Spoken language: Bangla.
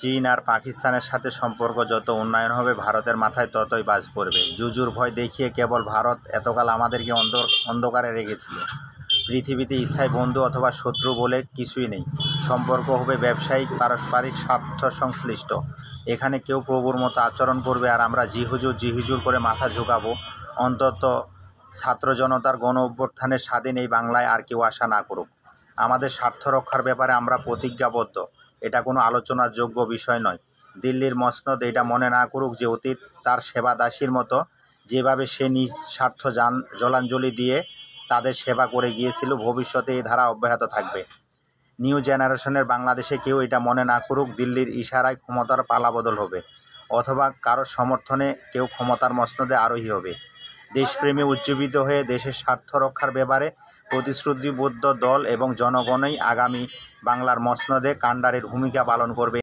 চীন আর পাকিস্তানের সাথে সম্পর্ক যত উন্নয়ন হবে, ভারতের মাথায় ততই বাজ পড়বে। জুজুর ভয় দেখিয়ে কেবল ভারত এতকাল আমাদেরকে অন্ধকারে রেখেছিল। পৃথিবীতে স্থায়ী বন্ধু অথবা শত্রু বলে কিছুই নেই। সম্পর্ক হবে ব্যবসায়িক, পারস্পরিক স্বার্থ সংশ্লিষ্ট। এখানে কেউ প্রভুর মতো আচরণ করবে আর আমরা জিহুজুর করে মাথা ঝুঁকাবো। অন্তত ছাত্র জনতার গণ অভ্যুত্থানের স্বাধীন এই বাংলায় আর কেউ আশা না করুক। আমাদের স্বার্থ রক্ষার ব্যাপারে আমরা প্রতিজ্ঞাবদ্ধ। এটা কোনো আলোচনার যোগ্য বিষয় নয়। দিল্লির মসনদ এটা মনে না করুক যে অতীত তার সেবা দাসীর মতো যেভাবে সে নিজ স্বার্থ জলাঞ্জলি দিয়ে তাদের সেবা করে গিয়েছিল, ভবিষ্যতে এই ধারা অব্যাহত থাকবে। নিউ জেনারেশনের বাংলাদেশে কেউ এটা মনে না করুক দিল্লির ইশারায় ক্ষমতার পালাবদল হবে, অথবা কারোর সমর্থনে কেউ ক্ষমতার মসনদে আরোহী হবে। দেশপ্রেমে উজ্জীবিত হয়ে দেশের স্বার্থ রক্ষার ব্যাপারে প্রতিশ্রুতিবদ্ধ দল এবং জনগণই আগামী বাংলার মসনদে কাণ্ডারির ভূমিকা পালন করবে।